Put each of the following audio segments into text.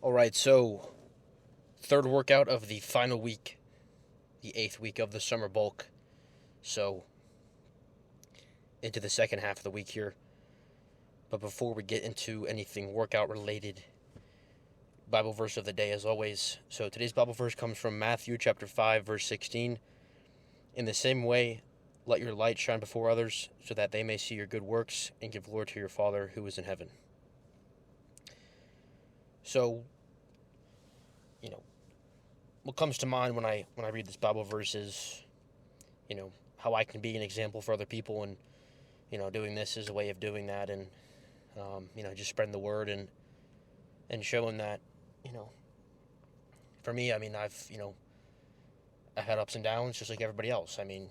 All right, so third workout of the final week, the 8th week of the summer bulk. So into the second half of the week here. But before we get into anything workout related, Bible verse of the day as always. So today's Bible verse comes from Matthew chapter 5 verse 16. In the same way, let your light shine before others so that they may see your good works and give glory to your Father who is in heaven. So, what comes to mind when I read this Bible verse is, how I can be an example for other people, and doing this is a way of doing that, and just spreading the word and showing that, for me, I've had ups and downs just like everybody else. I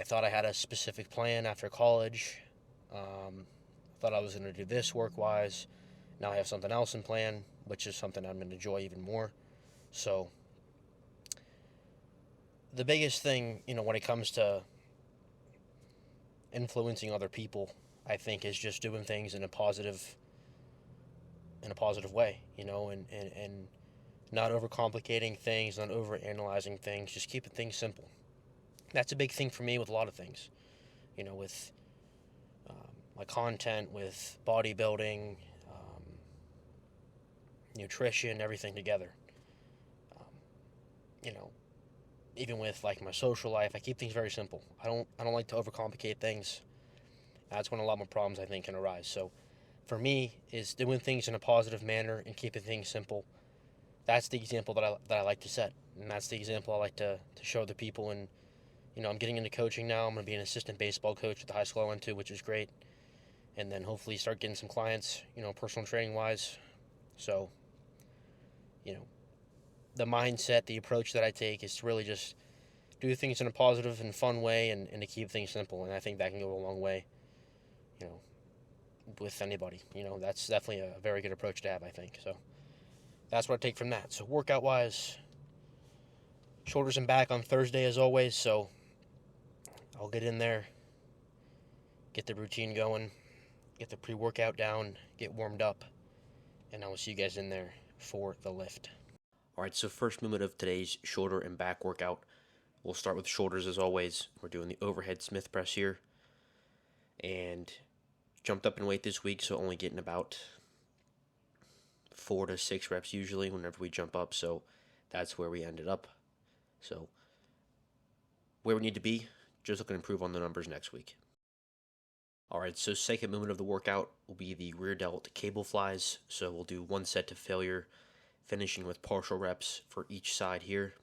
thought I had a specific plan after college. Thought I was going to do this work-wise. Now I have something else in plan, which is something I'm going to enjoy even more. So the biggest thing, when it comes to influencing other people, I think, is just doing things in a positive way, and not overcomplicating things, not overanalyzing things, just keeping things simple. That's a big thing for me with a lot of things, with my content, with bodybuilding, nutrition, everything together. Even with like my social life, I keep things very simple. I don't like to overcomplicate things. That's when a lot more problems, I think, can arise. So for me, is doing things in a positive manner and keeping things simple. That's the example that I like to set, and that's the example I like to show the people. And I'm getting into coaching now. I'm going to be an assistant baseball coach at the high school I went to, which is great. And then hopefully start getting some clients, personal training wise. So, the mindset, the approach that I take is to really just do things in a positive and fun way, and to keep things simple. And I think that can go a long way, with anybody. That's definitely a very good approach to have, I think. So that's what I take from that. So workout wise, shoulders and back on Thursday as always. So I'll get in there, get the routine going, get the pre-workout down, get warmed up, and I will see you guys in there for the lift. All right, so first movement of today's shoulder and back workout. We'll start with shoulders as always. We're doing the overhead Smith press here. And jumped up in weight this week, so only getting about 4 to 6 reps usually whenever we jump up. So that's where we ended up. So where we need to be, just looking to improve on the numbers next week. All right, so second movement of the workout will be the rear delt cable flies. So we'll do 1 set to failure, finishing with partial reps for each side here.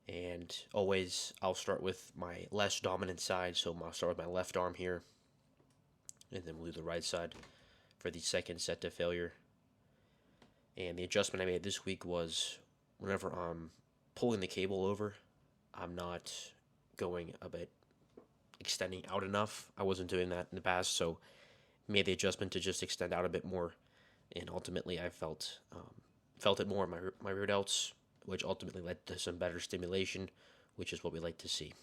And always, I'll start with my less dominant side, so I'll start with my left arm here, and then we'll do the right side for the second set to failure. And the adjustment I made this week was whenever I'm pulling the cable over, I'm not going a bit extending out enough. I wasn't doing that in the past, so made the adjustment to just extend out a bit more. And ultimately, I felt it more in my rear delts, which ultimately led to some better stimulation, which is what we like to see.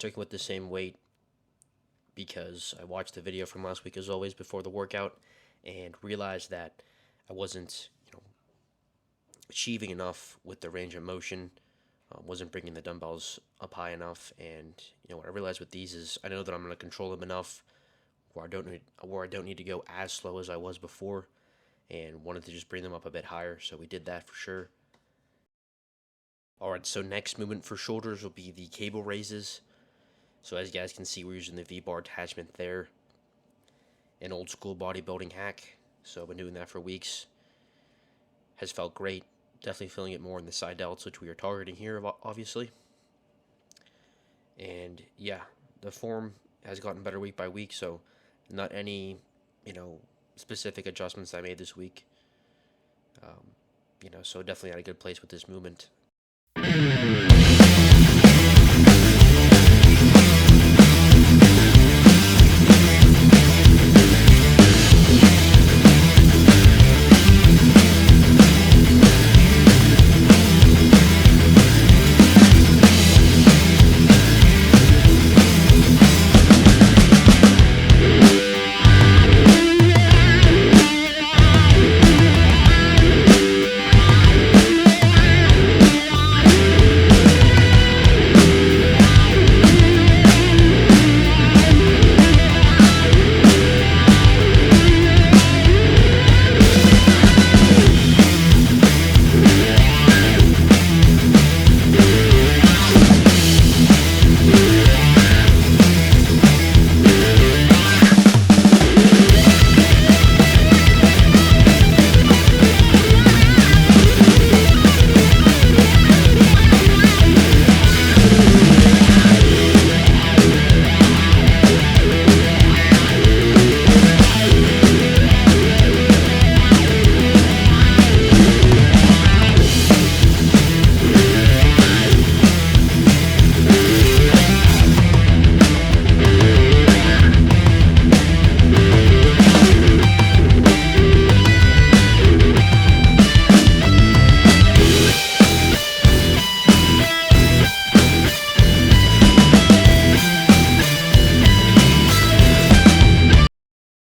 sticking with the same weight because I watched the video from last week as always before the workout and realized that I wasn't, achieving enough with the range of motion. Wasn't bringing the dumbbells up high enough, and what I realized with these is I know that I'm going to control them enough where I don't need to go as slow as I was before, and wanted to just bring them up a bit higher. So we did that for sure. All right, so next movement for shoulders will be the cable raises. So as you guys can see, we're using the V-bar attachment there. An old school bodybuilding hack. So I've been doing that for weeks. Has felt great. Definitely feeling it more in the side delts, which we are targeting here, obviously. And yeah, the form has gotten better week by week, so not any, specific adjustments I made this week. So definitely at a good place with this movement.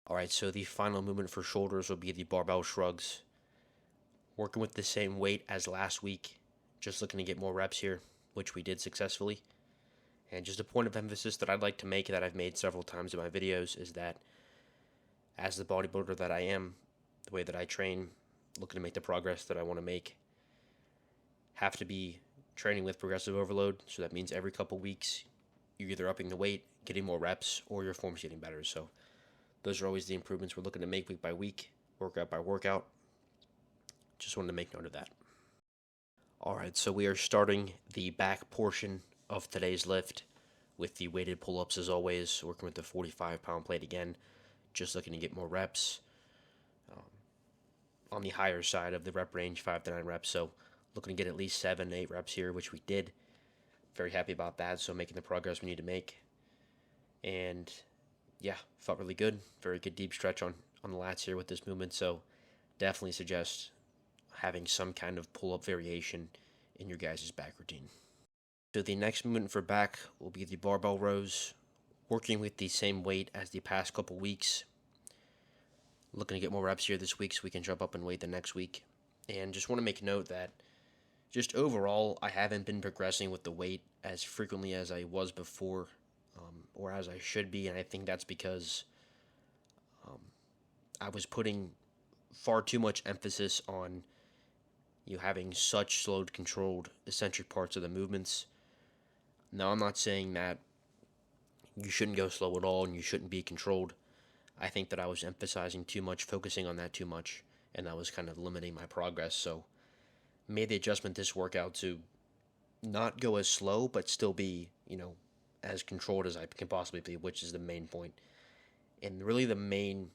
Alright, so the final movement for shoulders will be the barbell shrugs. Working with the same weight as last week, just looking to get more reps here, which we did successfully. And just a point of emphasis that I'd like to make that I've made several times in my videos is that as the bodybuilder that I am, the way that I train, looking to make the progress that I want to make, have to be training with progressive overload. So that means every couple weeks, you're either upping the weight, getting more reps, or your form's getting better. So those are always the improvements we're looking to make week by week, workout by workout. Just wanted to make note of that. Alright, so we are starting the back portion of today's lift with the weighted pull-ups as always, working with the 45-pound plate again, just looking to get more reps. On the higher side of the rep range, 5 to 9 reps, so looking to get at least 7 to 8 reps here, which we did. Very happy about that, so making the progress we need to make. And yeah, felt really good. Very good deep stretch on the lats here with this movement, so definitely suggest having some kind of pull-up variation in your guys' back routine. So the next movement for back will be the barbell rows, working with the same weight as the past couple weeks. Looking to get more reps here this week so we can jump up in weight the next week. And just want to make note that just overall, I haven't been progressing with the weight as frequently as I was before, or as I should be, and I think that's because I was putting far too much emphasis on having such slowed, controlled, eccentric parts of the movements. Now, I'm not saying that you shouldn't go slow at all and you shouldn't be controlled. I think that I was emphasizing too much, focusing on that too much, and that was kind of limiting my progress. So made the adjustment this workout to not go as slow, but still be, as controlled as I can possibly be, which is the main point. And really the main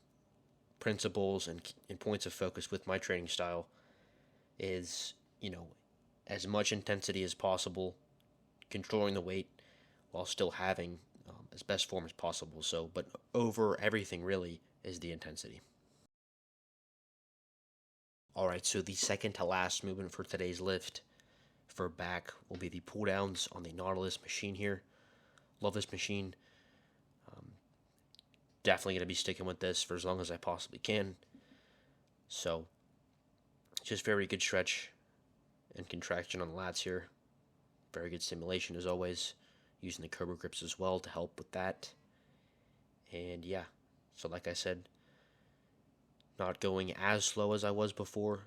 principles and points of focus with my training style is, as much intensity as possible, controlling the weight while still having as best form as possible. So, but over everything really is the intensity. All right, so the second to last movement for today's lift for back will be the pull downs on the Nautilus machine here. Love this machine. Definitely going to be sticking with this for as long as I possibly can. So, just very good stretch and contraction on the lats here. Very good stimulation as always. Using the Cobra grips as well to help with that. And yeah, so like I said, not going as slow as I was before,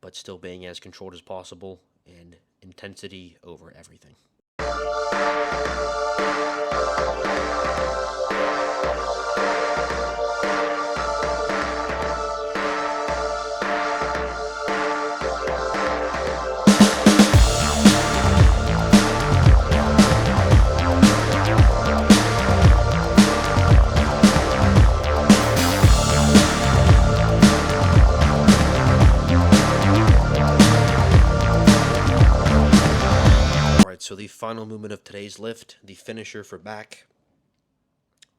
but still being as controlled as possible, and intensity over everything. So the final movement of today's lift, the finisher for back,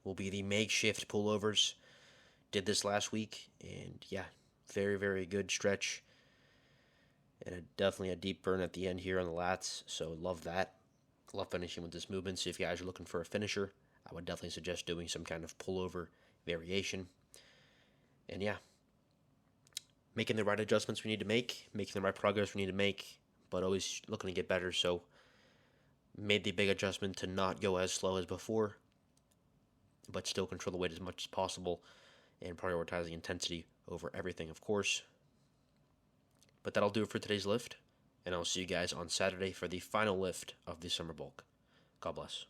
will be the makeshift pullovers. Did this last week, and yeah, very, very good stretch. And definitely a deep burn at the end here on the lats, so love that. Love finishing with this movement, so if you guys are looking for a finisher, I would definitely suggest doing some kind of pullover variation. And yeah, making the right adjustments we need to make, making the right progress we need to make, but always looking to get better, so made the big adjustment to not go as slow as before, but still control the weight as much as possible and prioritizing intensity over everything, of course. But that'll do it for today's lift, and I'll see you guys on Saturday for the final lift of the summer bulk. God bless.